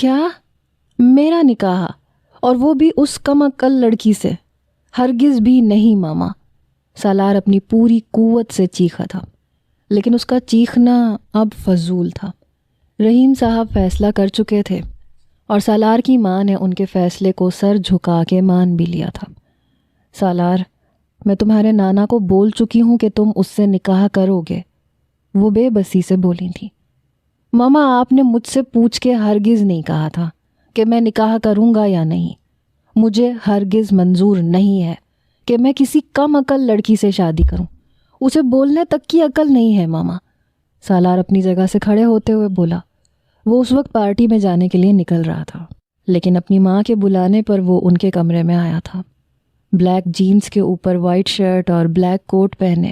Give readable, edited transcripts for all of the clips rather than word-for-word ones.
کیا؟ میرا نکاح؟ اور وہ بھی اس کم عقل لڑکی سے؟ ہرگز بھی نہیں ماما۔ سالار اپنی پوری قوت سے چیخا تھا، لیکن اس کا چیخنا اب فضول تھا۔ رحیم صاحب فیصلہ کر چکے تھے اور سالار کی ماں نے ان کے فیصلے کو سر جھکا کے مان بھی لیا تھا۔ سالار، میں تمہارے نانا کو بول چکی ہوں کہ تم اس سے نکاح کرو گے، وہ بے بسی سے بولی تھی۔ ماما، آپ نے مجھ سے پوچھ کے ہرگز نہیں کہا تھا کہ میں نکاح کروں گا یا نہیں۔ مجھے ہرگز منظور نہیں ہے کہ میں کسی کم عقل لڑکی سے شادی کروں۔ اسے بولنے تک کی عقل نہیں ہے ماما۔ سالار اپنی جگہ سے کھڑے ہوتے ہوئے بولا۔ وہ اس وقت پارٹی میں جانے کے لیے نکل رہا تھا، لیکن اپنی ماں کے بلانے پر وہ ان کے کمرے میں آیا تھا۔ بلیک جینز کے اوپر وائٹ شرٹ اور بلیک کوٹ پہنے،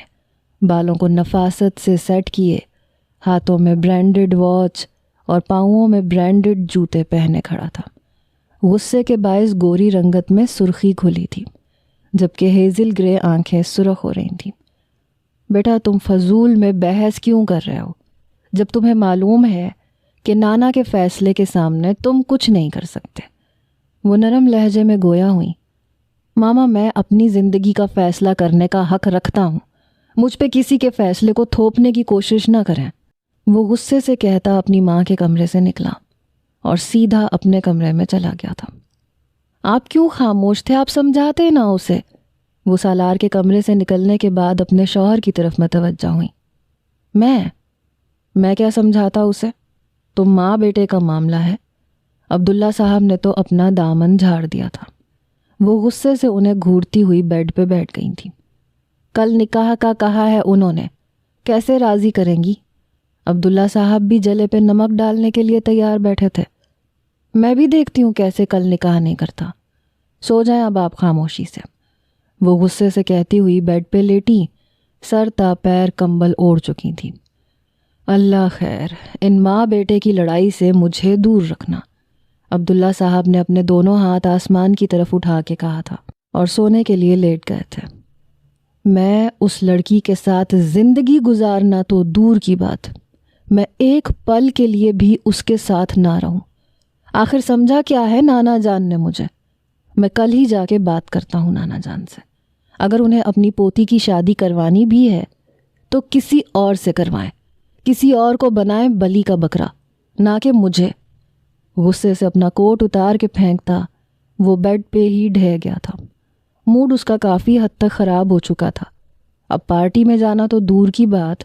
بالوں کو نفاست سے سیٹ کیے، ہاتھوں میں برانڈڈ واچ اور پاؤں میں برانڈڈ جوتے پہنے کھڑا تھا۔ غصے کے باعث گوری رنگت میں سرخی کھلی تھی، جبکہ ہیزل گرے آنکھیں سرخ ہو رہی تھیں۔ بیٹا، تم فضول میں بحث کیوں کر رہے ہو جب تمہیں معلوم ہے کہ نانا کے فیصلے کے سامنے تم کچھ نہیں کر سکتے؟ وہ نرم لہجے میں گویا ہوئیں۔ ماما، میں اپنی زندگی کا فیصلہ کرنے کا حق رکھتا ہوں، مجھ پہ کسی کے فیصلے کو تھوپنے کی کوشش نہ کریں۔ وہ غصے سے کہتا اپنی ماں کے کمرے سے نکلا اور سیدھا اپنے کمرے میں چلا گیا تھا۔ آپ کیوں خاموش تھے؟ آپ سمجھاتے نہ اسے۔ وہ سالار کے کمرے سے نکلنے کے بعد اپنے شوہر کی طرف متوجہ ہوئیں۔ میں کیا سمجھاتا اسے؟ تو ماں بیٹے کا معاملہ ہے۔ عبداللہ صاحب نے تو اپنا دامن جھاڑ دیا تھا۔ وہ غصے سے انہیں گھورتی ہوئی بیڈ پہ بیٹھ گئی تھیں۔ کل نکاح کا کہا ہے انہوں نے، کیسے راضی کریں گی؟ عبداللہ صاحب بھی جلے پہ نمک ڈالنے کے لیے تیار بیٹھے تھے۔ میں بھی دیکھتی ہوں کیسے کل نکاح نہیں کرتا۔ سو جائیں اب آپ خاموشی سے۔ وہ غصے سے کہتی ہوئی بیڈ پہ لیٹی، سر تا پیر کمبل اوڑھ چکی تھی۔ اللہ خیر، ان ماں بیٹے کی لڑائی سے مجھے دور رکھنا۔ عبداللہ صاحب نے اپنے دونوں ہاتھ آسمان کی طرف اٹھا کے کہا تھا اور سونے کے لیے لیٹ گئے تھے۔ میں اس لڑکی کے ساتھ زندگی گزارنا تو دور کی بات، میں ایک پل کے لیے بھی اس کے ساتھ نہ رہوں۔ آخر سمجھا کیا ہے نانا جان نے مجھے؟ میں کل ہی جا کے بات کرتا ہوں نانا جان سے۔ اگر انہیں اپنی پوتی کی شادی کروانی بھی ہے تو کسی اور سے کروائیں، کسی اور کو بنائیں بلی کا بکرا، نہ کہ مجھے۔ غصے سے اپنا کوٹ اتار کے پھینکتا وہ بیڈ پہ ہی ڈھہ گیا تھا۔ موڈ اس کا کافی حد تک خراب ہو چکا تھا۔ اب پارٹی میں جانا تو دور کی بات،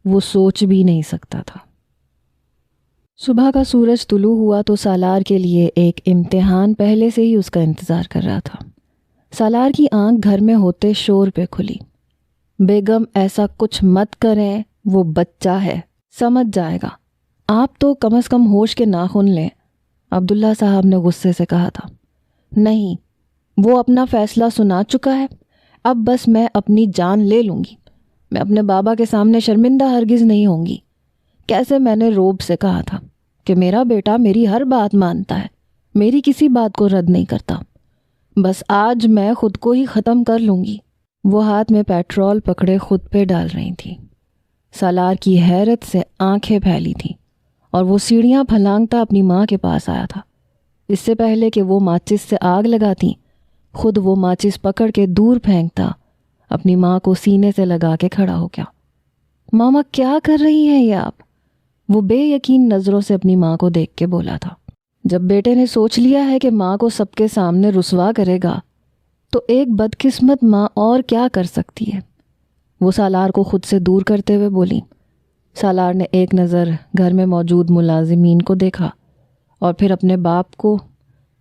وہ سوچ بھی نہیں سکتا تھا۔ صبح کا سورج طلوع ہوا تو سالار کے لیے ایک امتحان پہلے سے ہی اس کا انتظار کر رہا تھا۔ سالار کی آنکھ گھر میں ہوتے شور پہ کھلی۔ بیگم ایسا کچھ مت کریں، وہ بچہ ہے، سمجھ جائے گا۔ آپ تو کم از کم ہوش کے ناخن لیں، عبداللہ صاحب نے غصے سے کہا تھا۔ نہیں، وہ اپنا فیصلہ سنا چکا ہے، اب بس میں اپنی جان لے لوں گی۔ میں اپنے بابا کے سامنے شرمندہ ہرگز نہیں ہوں گی۔ کیسے میں نے روب سے کہا تھا کہ میرا بیٹا میری ہر بات مانتا ہے، میری کسی بات کو رد نہیں کرتا۔ بس آج میں خود کو ہی ختم کر لوں گی۔ وہ ہاتھ میں پیٹرول پکڑے خود پہ ڈال رہی تھی۔ سالار کی حیرت سے آنکھیں پھیلی تھیں اور وہ سیڑھیاں پھلانگتا اپنی ماں کے پاس آیا تھا۔ اس سے پہلے کہ وہ ماچس سے آگ لگاتی، خود وہ ماچس پکڑ کے دور پھینکتا، اپنی ماں کو سینے سے لگا کے کھڑا ہو گیا۔ ماما، کیا کر رہی ہیں یہ آپ؟ وہ بے یقین نظروں سے اپنی ماں کو دیکھ کے بولا تھا۔ جب بیٹے نے سوچ لیا ہے کہ ماں کو سب کے سامنے رسوا کرے گا تو ایک بدقسمت ماں اور کیا کر سکتی ہے؟ وہ سالار کو خود سے دور کرتے ہوئے بولی۔ سالار نے ایک نظر گھر میں موجود ملازمین کو دیکھا اور پھر اپنے باپ کو،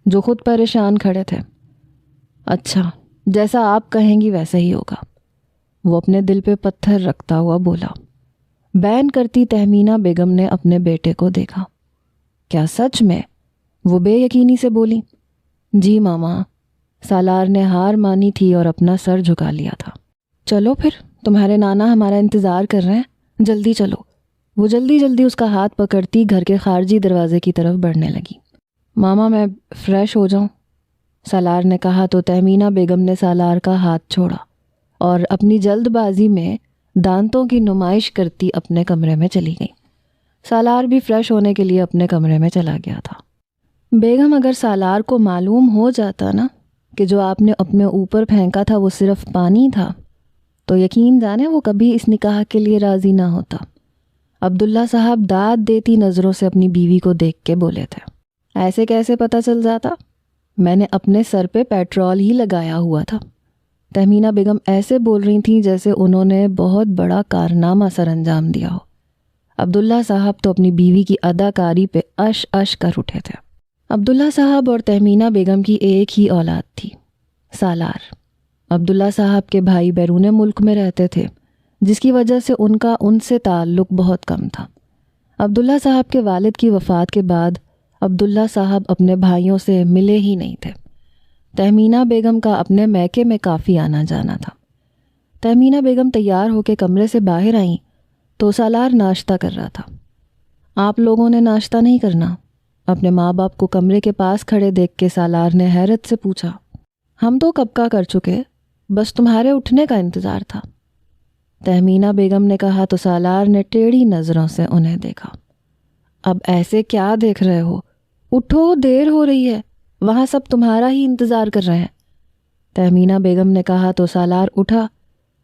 جو خود پریشان کھڑے تھے۔ اچھا، جیسا آپ کہیں گی ویسا ہی ہوگا، وہ اپنے دل پہ پتھر رکھتا ہوا بولا۔ بین کرتی تہمینہ بیگم نے اپنے بیٹے کو دیکھا۔ کیا سچ میں؟ وہ بے یقینی سے بولی۔ جی ماما، سالار نے ہار مانی تھی اور اپنا سر جھکا لیا تھا۔ چلو پھر، تمہارے نانا ہمارا انتظار کر رہے ہیں، جلدی چلو۔ وہ جلدی اس کا ہاتھ پکڑتی گھر کے خارجی دروازے کی طرف بڑھنے لگی۔ ماما، میں فریش ہو جاؤں؟ سالار نے کہا تو تہمینہ بیگم نے سالار کا ہاتھ چھوڑا اور اپنی جلد بازی میں دانتوں کی نمائش کرتی اپنے کمرے میں چلی گئی۔ سالار بھی فریش ہونے کے لیے اپنے کمرے میں چلا گیا تھا۔ بیگم اگر سالار کو معلوم ہو جاتا نا کہ جو آپ نے اپنے اوپر پھینکا تھا وہ صرف پانی تھا تو یقین جانے وہ کبھی اس نکاح کے لیے راضی نہ ہوتا۔ عبداللہ صاحب داد دیتی نظروں سے اپنی بیوی کو دیکھ کے بولے تھے، ایسے کیسے پتہ چل جاتا؟ میں نے اپنے سر پہ پیٹرول ہی لگایا ہوا تھا۔ تہمینہ بیگم ایسے بول رہی تھیں جیسے انہوں نے بہت بڑا کارنامہ سر انجام دیا ہو۔ عبداللہ صاحب تو اپنی بیوی کی اداکاری پہ اش اش کر اٹھے تھے۔ عبداللہ صاحب اور تہمینہ بیگم کی ایک ہی اولاد تھی، سالار۔ عبداللہ صاحب کے بھائی بیرون ملک میں رہتے تھے، جس کی وجہ سے ان سے تعلق بہت کم تھا۔ عبداللہ صاحب کے والد کی وفات کے بعد عبداللہ صاحب اپنے بھائیوں سے ملے ہی نہیں تھے۔ تہمینہ بیگم کا اپنے میکے میں کافی آنا جانا تھا۔ تہمینہ بیگم تیار ہو کے کمرے سے باہر آئیں تو سالار ناشتہ کر رہا تھا۔ آپ لوگوں نے ناشتہ نہیں کرنا؟ اپنے ماں باپ کو کمرے کے پاس کھڑے دیکھ کے سالار نے حیرت سے پوچھا۔ ہم تو کب کا کر چکے، بس تمہارے اٹھنے کا انتظار تھا۔ تہمینہ بیگم نے کہا تو سالار نے ٹیڑھی نظروں سے انہیں دیکھا۔ اب ایسے کیا دیکھ رہے ہو؟ اٹھو، دیر ہو رہی ہے، وہاں سب تمہارا ہی انتظار کر رہے ہیں۔ تہمینہ بیگم نے کہا تو سالار اٹھا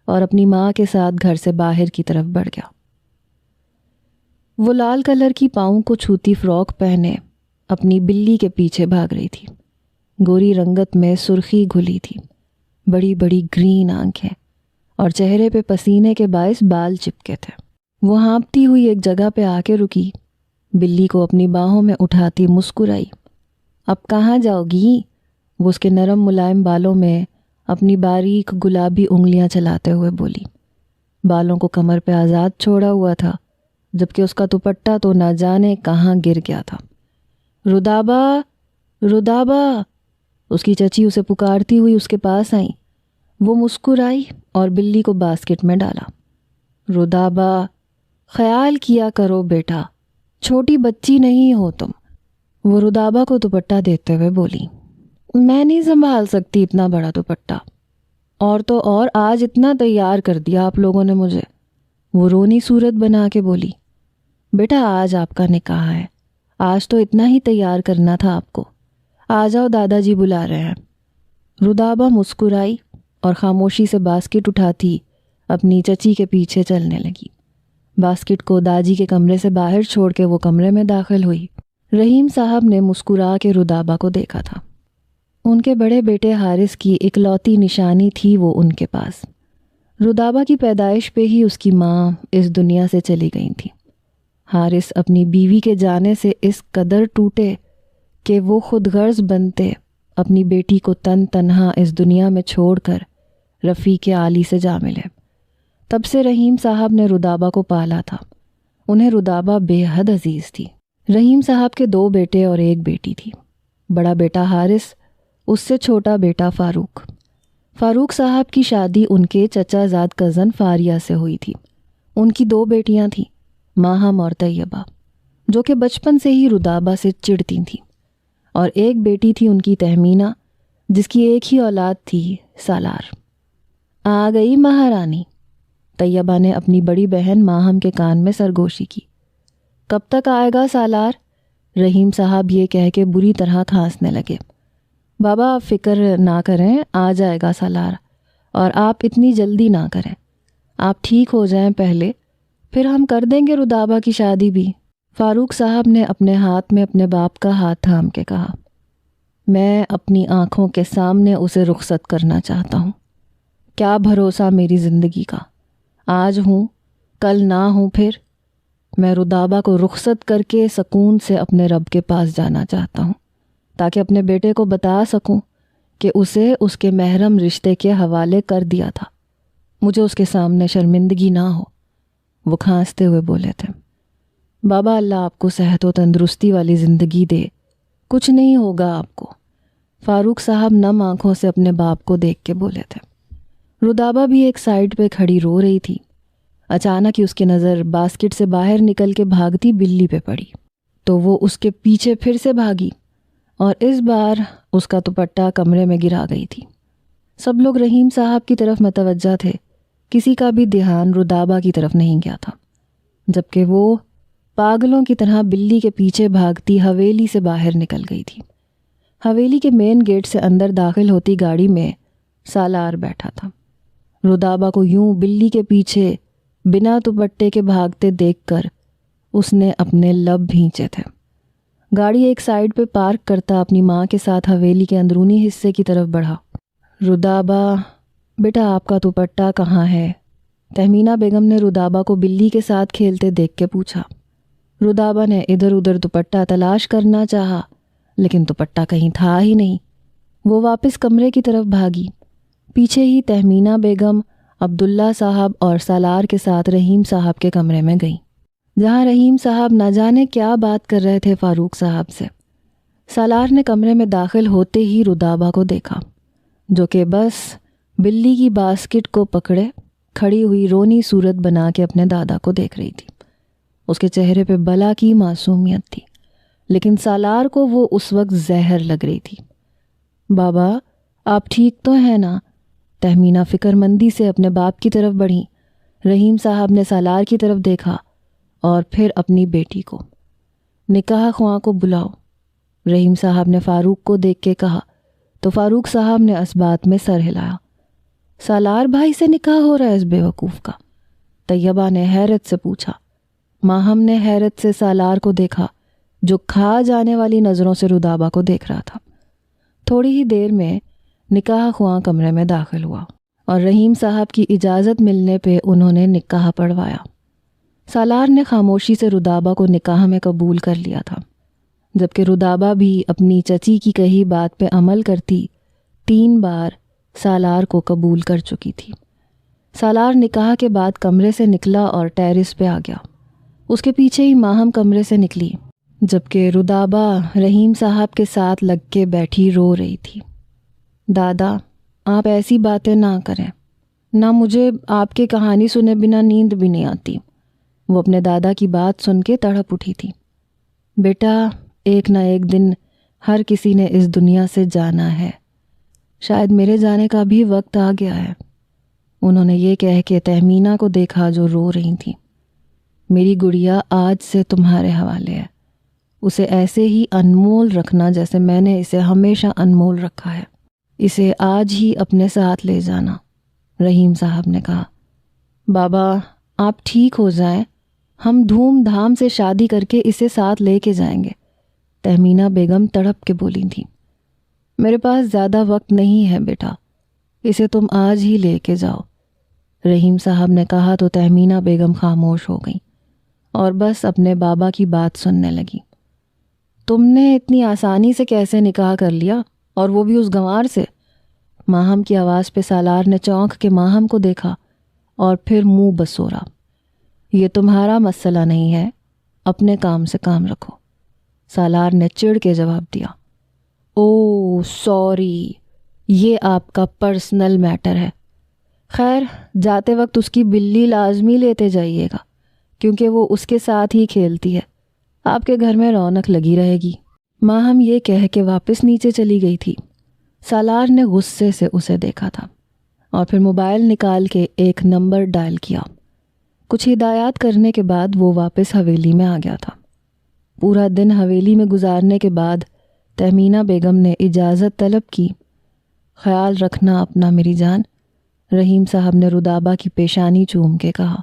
اور اپنی ماں کے ساتھ گھر سے باہر کی طرف بڑھ گیا۔ وہ لال کلر کی پاؤں کو چھوتی فراک پہنے اپنی بلی کے پیچھے بھاگ رہی تھی۔ گوری رنگت میں سرخی گھلی تھی، بڑی بڑی گرین آنکھیں، اور چہرے پہ پسینے کے باعث بال چپکے تھے۔ وہ ہانپتی ہوئی ایک جگہ پہ آ کے رکی، بلی کو اپنی باہوں میں اٹھاتی مسکرائی۔ اب کہاں جاؤ گی؟ وہ اس کے نرم ملائم بالوں میں اپنی باریک گلابی انگلیاں چلاتے ہوئے بولی۔ بالوں کو کمر پہ آزاد چھوڑا ہوا تھا، جبکہ اس کا دوپٹہ تو نہ جانے کہاں گر گیا تھا۔ رودابہ، رودابہ، اس کی چچی اسے پکارتی ہوئی اس کے پاس آئیں۔ وہ مسکرائی اور بلی کو باسکٹ میں ڈالا۔ رودابہ، خیال کیا کرو بیٹا، چھوٹی بچی نہیں ہو تم۔ وہ رودابہ کو دوپٹہ دیتے ہوئے بولی، میں نہیں سنبھال سکتی اتنا بڑا دوپٹہ، اور تو اور آج اتنا تیار کر دیا آپ لوگوں نے مجھے۔ وہ رونی صورت بنا کے بولی، بیٹا آج آپ کا نکاح ہے، آج تو اتنا ہی تیار کرنا تھا آپ کو۔ آ جاؤ، دادا جی بلا رہے ہیں۔ رودابہ مسکرائی اور خاموشی سے باسکٹ اٹھاتی اپنی چچی کے پیچھے چلنے لگی۔ باسکٹ کو داجی کے کمرے سے باہر چھوڑ کے وہ کمرے میں داخل ہوئی۔ رحیم صاحب نے مسکرا کے رودابہ کو دیکھا تھا۔ ان کے بڑے بیٹے حارث کی اکلوتی نشانی تھی وہ ان کے پاس۔ رودابہ کی پیدائش پہ ہی اس کی ماں اس دنیا سے چلی گئی تھی۔ حارث اپنی بیوی کے جانے سے اس قدر ٹوٹے کہ وہ خود غرض بنتے اپنی بیٹی کو تنہا اس دنیا میں چھوڑ کر رفیق عالی سے جا ملے۔ تب سے رحیم صاحب نے رودابہ کو پالا تھا۔ انہیں رودابہ بے حد عزیز تھی۔ رحیم صاحب کے 2 بیٹے اور 1 بیٹی تھی۔ بڑا بیٹا حارث، اس سے چھوٹا بیٹا فاروق۔ فاروق صاحب کی شادی ان کے چچا زاد کزن فاریہ سے ہوئی تھی۔ ان کی 2 بیٹیاں تھیں، ماہم اور طیبہ، جو کہ بچپن سے ہی رودابہ سے چڑتی تھیں، اور 1 بیٹی تھی ان کی تہمینہ، جس کی ایک ہی اولاد تھی، سالار۔ آ گئی مہارانی، طیبہ نے اپنی بڑی بہن ماہم کے کان میں سرگوشی کی۔ کب تک آئے گا سالار؟ رحیم صاحب یہ کہہ کے بری طرح کھانسنے لگے۔ بابا آپ فکر نہ کریں، آ جائے گا سالار، اور آپ اتنی جلدی نہ کریں، آپ ٹھیک ہو جائیں پہلے، پھر ہم کر دیں گے رودابہ کی شادی بھی۔ فاروق صاحب نے اپنے ہاتھ میں اپنے باپ کا ہاتھ تھام کے کہا، میں اپنی آنکھوں کے سامنے اسے رخصت کرنا چاہتا ہوں۔ کیا بھروسہ میری زندگی کا، آج ہوں کل نہ ہوں، پھر میں رودابہ کو رخصت کر کے سکون سے اپنے رب کے پاس جانا چاہتا ہوں، تاکہ اپنے بیٹے کو بتا سکوں کہ اسے اس کے محرم رشتے کے حوالے کر دیا تھا، مجھے اس کے سامنے شرمندگی نہ ہو۔ وہ کھانستے ہوئے بولے تھے، بابا اللہ آپ کو صحت و تندرستی والی زندگی دے، کچھ نہیں ہوگا آپ کو۔ فاروق صاحب نم آنکھوں سے اپنے باپ کو دیکھ کے بولے تھے۔ رودابہ بھی ایک سائڈ پہ کھڑی رو رہی تھی۔ اچانک ہی اس کی نظر باسکٹ سے باہر نکل کے بھاگتی بلی پہ پڑی، تو وہ اس کے پیچھے پھر سے بھاگی، اور اس بار اس کا دوپٹہ کمرے میں گرا گئی تھی۔ سب لوگ رحیم صاحب کی طرف متوجہ تھے، کسی کا بھی دھیان رودابہ کی طرف نہیں گیا تھا، جبکہ وہ پاگلوں کی طرح بلی کے پیچھے بھاگتی حویلی سے باہر نکل گئی تھی۔ حویلی کے مین گیٹ سے اندر داخل ہوتی گاڑی میں سالار بیٹھا تھا۔ رودابہ کو یوں بلی کے پیچھے بنا دوپٹے کے بھاگتے دیکھ کر اس نے اپنے لب بھینچے تھے۔ گاڑی ایک سائیڈ پہ پارک کرتا اپنی ماں کے ساتھ حویلی کے اندرونی حصے کی طرف بڑھا۔ رودابہ، بیٹا آپ کا دوپٹہ کہاں ہے؟ تہمینہ بیگم نے رودابہ کو بلی کے ساتھ کھیلتے دیکھ کے پوچھا۔ رودابہ نے ادھر ادھر دوپٹہ تلاش کرنا چاہا لیکن دوپٹہ کہیں تھا ہی نہیں۔ وہ واپس کمرے کی طرف بھاگی۔ پیچھے ہی تہمینہ بیگم، عبداللہ صاحب اور سالار کے ساتھ رحیم صاحب کے کمرے میں گئیں، جہاں رحیم صاحب نہ جانے کیا بات کر رہے تھے فاروق صاحب سے۔ سالار نے کمرے میں داخل ہوتے ہی رودابہ کو دیکھا، جو کہ بس بلی کی باسکٹ کو پکڑے کھڑی ہوئی رونی صورت بنا کے اپنے دادا کو دیکھ رہی تھی۔ اس کے چہرے پہ بلا کی معصومیت تھی، لیکن سالار کو وہ اس وقت زہر لگ رہی تھی۔ بابا، آپ ٹھیک تو ہیں نا؟ تہمینہ فکر مندی سے اپنے باپ کی طرف بڑھیں۔ رحیم صاحب نے سالار کی طرف دیکھا اور پھر اپنی بیٹی کو۔ نکاح خواں کو بلاؤ، رحیم صاحب نے فاروق کو دیکھ کے کہا تو فاروق صاحب نے اس بات میں سر ہلایا۔ سالار بھائی سے نکاح ہو رہا ہے اس بے وقوف کا؟ طیبہ نے حیرت سے پوچھا۔ ماہم نے حیرت سے سالار کو دیکھا، جو کھا جانے والی نظروں سے رودابہ کو دیکھ رہا تھا۔ تھوڑی ہی دیر میں نکاح خواں کمرے میں داخل ہوا اور رحیم صاحب کی اجازت ملنے پہ انہوں نے نکاح پڑھوایا۔ سالار نے خاموشی سے رودابہ کو نکاح میں قبول کر لیا تھا، جبکہ رودابہ بھی اپنی چچی کی کہی بات پہ عمل کرتی 3 بار سالار کو قبول کر چکی تھی۔ سالار نکاح کے بعد کمرے سے نکلا اور ٹیرس پہ آ گیا۔ اس کے پیچھے ہی ماہم کمرے سے نکلی، جبکہ رودابہ رحیم صاحب کے ساتھ لگ کے بیٹھی رو رہی تھی۔ دادا، آپ ایسی باتیں نہ کریں، نہ مجھے آپ کی کہانی سنے بنا نیند بھی نہیں آتی۔ وہ اپنے دادا کی بات سن کے تڑپ اٹھی تھی۔ بیٹا، ایک نہ ایک دن ہر کسی نے اس دنیا سے جانا ہے، شاید میرے جانے کا بھی وقت آ گیا ہے۔ انہوں نے یہ کہہ کے تہمینہ کو دیکھا جو رو رہی تھی۔ میری گڑیا آج سے تمہارے حوالے ہے، اسے ایسے ہی انمول رکھنا جیسے میں نے اسے ہمیشہ انمول رکھا ہے۔ اسے آج ہی اپنے ساتھ لے جانا، رحیم صاحب نے کہا۔ بابا، آپ ٹھیک ہو جائیں، ہم دھوم دھام سے شادی کر کے اسے ساتھ لے کے جائیں گے، تہمینہ بیگم تڑپ کے بولی تھی۔ میرے پاس زیادہ وقت نہیں ہے بیٹا، اسے تم آج ہی لے کے جاؤ، رحیم صاحب نے کہا تو تہمینہ بیگم خاموش ہو گئی اور بس اپنے بابا کی بات سننے لگی۔ تم نے اتنی آسانی سے کیسے نکاح کر لیا، اور وہ بھی اس گنوار سے؟ ماہم کی آواز پہ سالار نے چونک کے ماہم کو دیکھا اور پھر منہ بسورا۔ یہ تمہارا مسئلہ نہیں ہے، اپنے کام سے کام رکھو، سالار نے چڑ کے جواب دیا۔ او سوری، یہ آپ کا پرسنل میٹر ہے۔ خیر، جاتے وقت اس کی بلی لازمی لیتے جائیے گا، کیونکہ وہ اس کے ساتھ ہی کھیلتی ہے، آپ کے گھر میں رونق لگی رہے گی۔ ماہم یہ کہہ کے واپس نیچے چلی گئی تھی۔ سالار نے غصے سے اسے دیکھا تھا اور پھر موبائل نکال کے ایک نمبر ڈائل کیا۔ کچھ ہدایات کرنے کے بعد وہ واپس حویلی میں آ گیا تھا۔ پورا دن حویلی میں گزارنے کے بعد تہمینہ بیگم نے اجازت طلب کی۔ خیال رکھنا اپنا میری جان، رحیم صاحب نے رودابہ کی پیشانی چوم کے کہا۔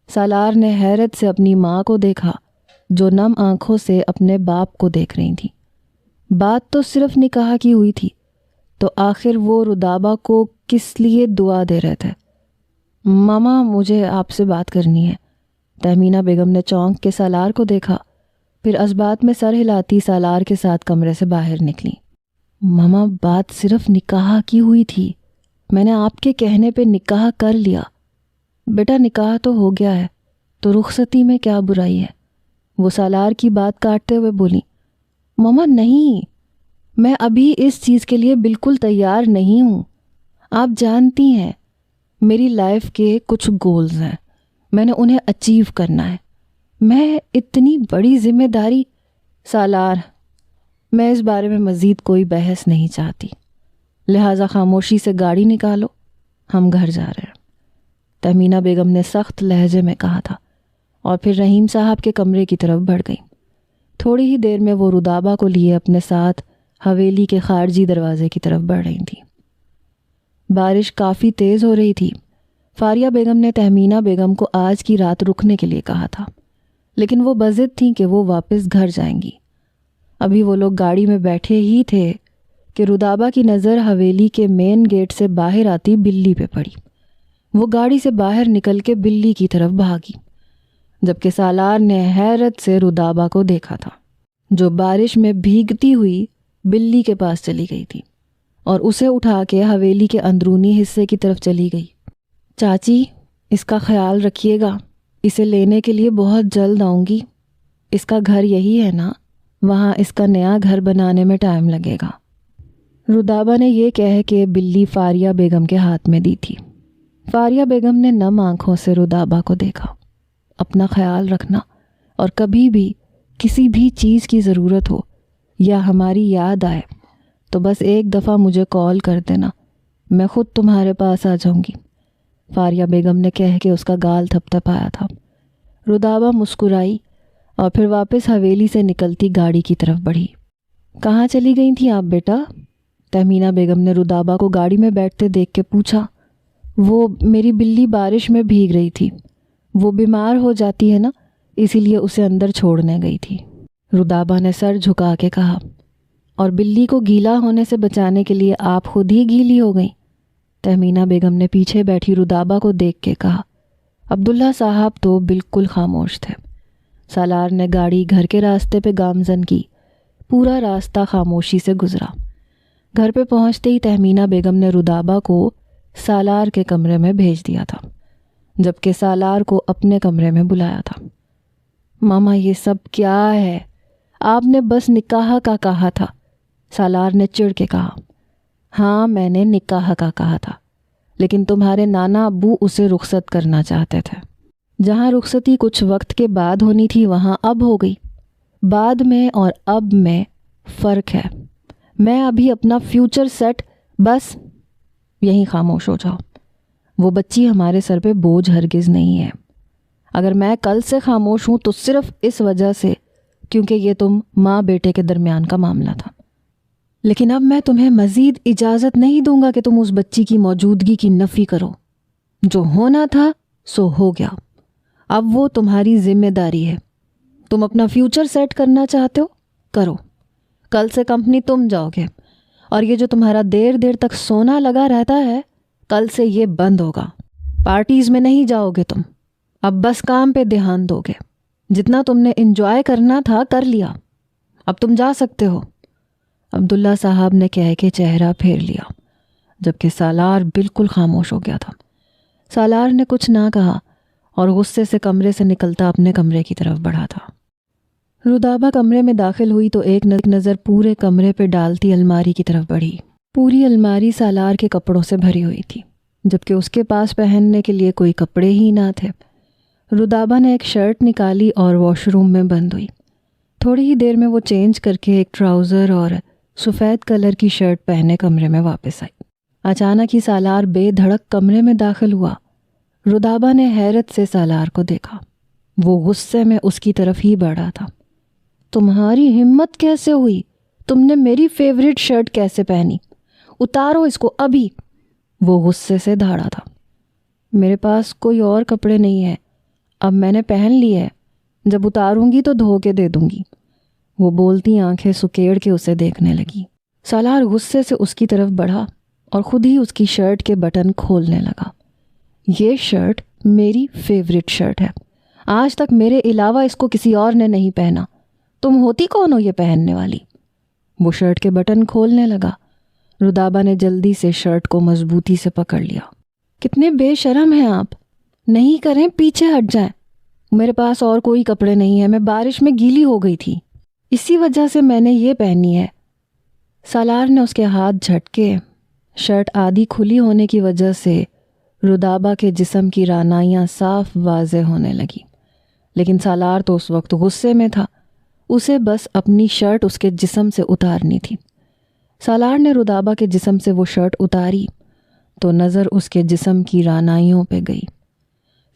سالار نے حیرت سے اپنی ماں کو دیکھا، جو نم آنکھوں سے اپنے باپ کو دیکھ رہی تھی۔ بات تو صرف نکاح کی ہوئی تھی، تو آخر وہ رودابہ کو کس لیے دعا دے رہے تھے؟ ماما، مجھے آپ سے بات کرنی ہے، تہمینہ بیگم نے چونک کے سالار کو دیکھا، پھر اس بات میں سر ہلاتی سالار کے ساتھ کمرے سے باہر نکلی۔ ماما، بات صرف نکاح کی ہوئی تھی، میں نے آپ کے کہنے پہ نکاح کر لیا۔ بیٹا، نکاح تو ہو گیا ہے، تو رخصتی میں کیا برائی ہے؟ وہ سالار کی بات کاٹتے ہوئے بولی۔ ماما نہیں، میں ابھی اس چیز کے لیے بالکل تیار نہیں ہوں۔ آپ جانتی ہیں میری لائف کے کچھ گولز ہیں، میں نے انہیں اچیو کرنا ہے۔ میں اتنی بڑی ذمہ داری… سالار، میں اس بارے میں مزید کوئی بحث نہیں چاہتی، لہٰذا خاموشی سے گاڑی نکالو، ہم گھر جا رہے ہیں، تہمینہ بیگم نے سخت لہجے میں کہا تھا۔ اور پھر رحیم صاحب کے کمرے کی طرف بڑھ گئی۔ تھوڑی ہی دیر میں وہ رودابہ کو لیے اپنے ساتھ حویلی کے خارجی دروازے کی طرف بڑھ رہی تھیں۔ بارش کافی تیز ہو رہی تھی۔ فاریہ بیگم نے تہمینہ بیگم کو آج کی رات رکنے کے لیے کہا تھا، لیکن وہ بضد تھیں کہ وہ واپس گھر جائیں گی۔ ابھی وہ لوگ گاڑی میں بیٹھے ہی تھے کہ رودابہ کی نظر حویلی کے مین گیٹ سے باہر آتی بلی پہ پڑی۔ وہ گاڑی سے باہر نکل کے بلی کی طرف بھاگی، جبکہ سالار نے حیرت سے رودابہ کو دیکھا تھا، جو بارش میں بھیگتی ہوئی بلی کے پاس چلی گئی تھی اور اسے اٹھا کے حویلی کے اندرونی حصے کی طرف چلی گئی۔ چاچی، اس کا خیال رکھیے گا، اسے لینے کے لیے بہت جلد آؤں گی۔ اس کا گھر یہی ہے نا؟ وہاں اس کا نیا گھر بنانے میں ٹائم لگے گا۔ رودابہ نے یہ کہہ کے بلی فاریہ بیگم کے ہاتھ میں دی تھی۔ فاریہ بیگم نے نم آنکھوں سے رودابہ کو دیکھا۔ اپنا خیال رکھنا، اور کبھی بھی کسی بھی چیز کی ضرورت ہو یا ہماری یاد آئے تو بس ایک دفعہ مجھے کال کر دینا، میں خود تمہارے پاس آ جاؤں گی، فاریہ بیگم نے کہہ کے اس کا گال تھپ تھپایا تھا۔ رودابہ مسکرائی اور پھر واپس حویلی سے نکلتی گاڑی کی طرف بڑھی۔ کہاں چلی گئی تھیں آپ بیٹا؟ تہمینہ بیگم نے رودابہ کو گاڑی میں بیٹھتے دیکھ کے پوچھا۔ وہ میری بلی بارش میں بھیگ رہی تھی، وہ بیمار ہو جاتی ہے نا، اسی لیے اسے اندر چھوڑنے گئی تھی، رودابہ نے سر جھکا کے کہا۔ اور بلی کو گیلا ہونے سے بچانے کے لیے آپ خود ہی گیلی ہو گئیں؟ تہمینہ بیگم نے پیچھے بیٹھی رودابہ کو دیکھ کے کہا۔ عبداللہ صاحب تو بالکل خاموش تھے۔ سالار نے گاڑی گھر کے راستے پہ گامزن کی۔ پورا راستہ خاموشی سے گزرا۔ گھر پہ پہنچتے ہی تہمینہ بیگم نے رودابہ کو سالار کے کمرے میں بھیج دیا تھا، جبکہ سالار کو اپنے کمرے میں بلایا تھا۔ ماما، یہ سب کیا ہے؟ آپ نے بس نکاح کا کہا تھا، سالار نے چڑ کے کہا۔ ہاں، میں نے نکاح کا کہا تھا، لیکن تمہارے نانا ابو اسے رخصت کرنا چاہتے تھے۔ جہاں رخصتی کچھ وقت کے بعد ہونی تھی وہاں اب ہو گئی۔ بعد میں اور اب میں فرق ہے۔ میں ابھی اپنا فیوچر سیٹ، بس یہیں خاموش ہو جاؤ۔ وہ بچی ہمارے سر پہ بوجھ ہرگز نہیں ہے۔ اگر میں کل سے خاموش ہوں تو صرف اس وجہ سے کیونکہ یہ تم ماں بیٹے کے درمیان کا معاملہ تھا، لیکن اب میں تمہیں مزید اجازت نہیں دوں گا کہ تم اس بچی کی موجودگی کی نفی کرو۔ جو ہونا تھا سو ہو گیا، اب وہ تمہاری ذمہ داری ہے۔ تم اپنا فیوچر سیٹ کرنا چاہتے ہو، کرو۔ کل سے کمپنی تم جاؤ گے، اور یہ جو تمہارا دیر دیر تک سونا لگا رہتا ہے کل سے یہ بند ہوگا۔ پارٹیز میں نہیں جاؤ گے تم، اب بس کام پہ دھیان دو گے۔ جتنا تم نے انجوائے کرنا تھا کر لیا، اب تم جا سکتے ہو۔ عبداللہ صاحب نے کہہ کے چہرہ پھیر لیا، جبکہ سالار بالکل خاموش ہو گیا تھا۔ سالار نے کچھ نہ کہا اور غصے سے کمرے سے نکلتا اپنے کمرے کی طرف بڑھا تھا۔ رودابہ کمرے میں داخل ہوئی تو ایک نظر پورے کمرے پہ ڈالتی الماری کی طرف بڑھی۔ پوری الماری سالار کے کپڑوں سے بھری ہوئی تھی، جبکہ اس کے پاس پہننے کے لیے کوئی کپڑے ہی نہ تھے۔ رودابہ نے ایک شرٹ نکالی اور واش روم میں بند ہوئی۔ تھوڑی ہی دیر میں وہ چینج کر کے ایک ٹراؤزر اور سفید کلر کی شرٹ پہنے کمرے میں واپس آئی۔ اچانک ہی سالار بے دھڑک کمرے میں داخل ہوا۔ رودابہ نے حیرت سے سالار کو دیکھا۔ وہ غصے میں اس کی طرف ہی بڑھا تھا۔ تمہاری ہمت کیسے ہوئی؟ تم نے میری فیوریٹ شرٹ کیسے پہنی؟ اتارو اس کو ابھی۔ وہ غصے سے دھاڑا تھا۔ میرے پاس کوئی اور کپڑے نہیں ہے، اب میں نے پہن لی ہے، جب اتاروں گی تو دھو کے دے دوں گی۔ وہ بولتی آنکھیں سکیڑ کے اسے دیکھنے لگی۔ سالار غصے سے اس کی طرف بڑھا اور خود ہی اس کی شرٹ کے بٹن کھولنے لگا۔ یہ شرٹ میری فیوریٹ شرٹ ہے، آج تک میرے علاوہ اس کو کسی اور نے نہیں پہنا، تم ہوتی کون ہو یہ پہننے والی؟ وہ شرٹ کے بٹن کھولنے لگا۔ رودابہ نے جلدی سے شرٹ کو مضبوطی سے پکڑ لیا۔ کتنے بے شرم ہیں آپ، نہیں کریں پیچھے ہٹ جائیں۔ میرے پاس اور کوئی کپڑے نہیں ہیں، میں بارش میں گیلی ہو گئی تھی، اسی وجہ سے میں نے یہ پہنی ہے۔ سالار نے اس کے ہاتھ جھٹکے۔ شرٹ آدھی کھلی ہونے کی وجہ سے رودابہ کے جسم کی رانائیاں صاف واضح ہونے لگی، لیکن سالار تو اس وقت غصے میں تھا، اسے بس اپنی شرٹ اس کے جسم سے اتارنی تھی۔ سالار نے رودابہ کے جسم سے وہ شرٹ اتاری تو نظر اس کے جسم کی رانائیوں پہ گئی۔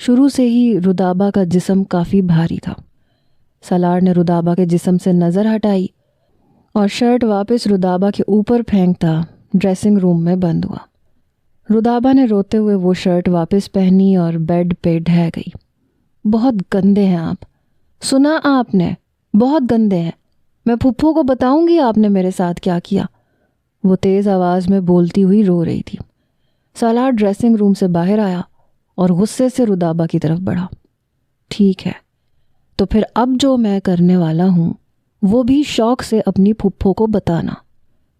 شروع سے ہی رودابہ کا جسم کافی بھاری تھا۔ سالار نے رودابہ کے جسم سے نظر ہٹائی اور شرٹ واپس رودابہ کے اوپر پھینکتا ڈریسنگ روم میں بند ہوا۔ رودابہ نے روتے ہوئے وہ شرٹ واپس پہنی اور بیڈ پہ ڈھہ گئی۔ بہت گندے ہیں آپ، سنا آپ نے؟ بہت گندے ہیں، میں پھپھو کو بتاؤں گی آپ نے میرے ساتھ کیا کیا، وہ تیز آواز میں بولتی ہوئی رو رہی تھی۔ سالار ڈریسنگ روم سے باہر آیا اور غصے سے رودابہ کی طرف بڑھا۔ ٹھیک ہے، تو پھر اب جو میں کرنے والا ہوں وہ بھی شوق سے اپنی پھپھو کو بتانا،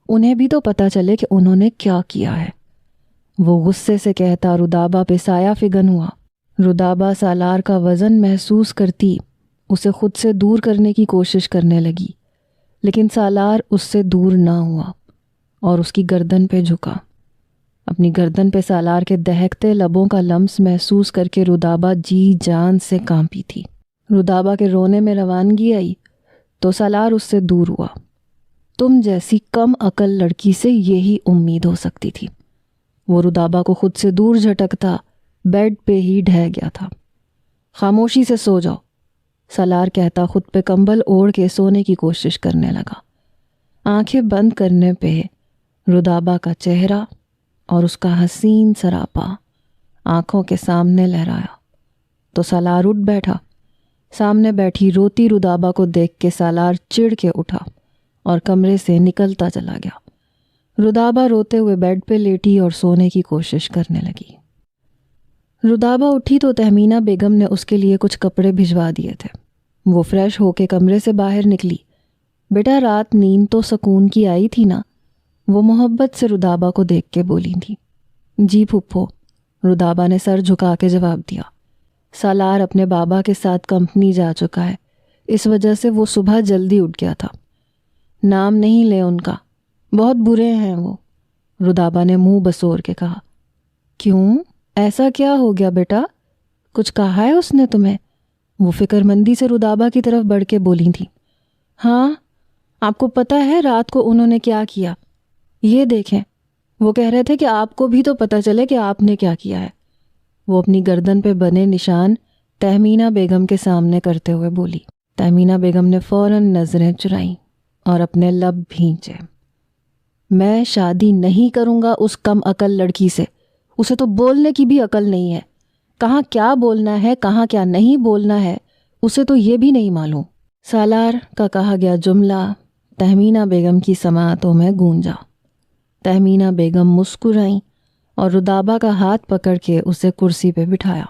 انہیں بھی تو پتہ چلے کہ انہوں نے کیا کیا ہے، وہ غصے سے کہتا رودابہ پہ سایہ فگن ہوا۔ رودابہ سالار کا وزن محسوس کرتی اسے خود سے دور کرنے کی کوشش کرنے لگی، لیکن سالار اس سے دور نہ ہوا اور اس کی گردن پہ جھکا۔ اپنی گردن پہ سالار کے دہکتے لبوں کا لمس محسوس کر کے رودابہ جی جان سے کانپی تھی۔ رودابہ کے رونے میں روانگی آئی تو سالار اس سے دور ہوا۔ تم جیسی کم عقل لڑکی سے یہی امید ہو سکتی تھی۔ وہ رودابہ کو خود سے دور جھٹکتا بیڈ پہ ہی ڈھہ گیا تھا۔ خاموشی سے سو جاؤ، سالار کہتا خود پہ کمبل اوڑھ کے سونے کی کوشش کرنے لگا۔ آنکھیں بند کرنے پہ رودابہ کا چہرہ اور اس کا حسین سراپا آنکھوں کے سامنے لہرایا تو سالار اٹھ بیٹھا۔ سامنے بیٹھی روتی رودابہ کو دیکھ کے سالار چڑ کے اٹھا اور کمرے سے نکلتا چلا گیا۔ رودابہ روتے ہوئے بیڈ پہ لیٹی اور سونے کی کوشش کرنے لگی۔ رودابہ اٹھی تو تہمینہ بیگم نے اس کے لیے کچھ کپڑے بھجوا دیے تھے۔ وہ فریش ہو کے کمرے سے باہر نکلی۔ بیٹا رات نیند تو سکون کی آئی تھی نا؟ وہ محبت سے رودابہ کو دیکھ کے بولی تھی۔ جی پھپھو، رودابہ نے سر جھکا کے جواب دیا۔ سالار اپنے بابا کے ساتھ کمپنی جا چکا ہے، اس وجہ سے وہ صبح جلدی اٹھ گیا تھا۔ نام نہیں لے ان کا، بہت برے ہیں وہ، رودابہ نے منہ بسور کے کہا۔ کیوں؟ ایسا کیا ہو گیا بیٹا؟ کچھ کہا ہے اس نے تمہیں؟ وہ فکر مندی سے رودابہ کی طرف بڑھ کے بولی تھی۔ ہاں، آپ کو پتہ ہے رات کو انہوں نے کیا کیا؟ یہ دیکھیں، وہ کہہ رہے تھے کہ آپ کو بھی تو پتہ چلے کہ آپ نے کیا کیا ہے۔ وہ اپنی گردن پہ بنے نشان تہمینہ بیگم کے سامنے کرتے ہوئے بولی۔ تہمینہ بیگم نے فوراً نظریں چرائیں اور اپنے لب بھینچے۔ میں شادی نہیں کروں گا اس کم عقل لڑکی سے، اسے تو بولنے کی بھی عقل نہیں ہے، کہاں کیا بولنا ہے کہاں کیا نہیں بولنا ہے اسے تو یہ بھی نہیں معلوم۔ سالار کا کہا گیا جملہ تہمینہ بیگم کی سماعتوں میں گونجا۔ تہمینہ بیگم مسکرائیں اور رودابہ کا ہاتھ پکڑ کے اسے کرسی پہ بٹھایا۔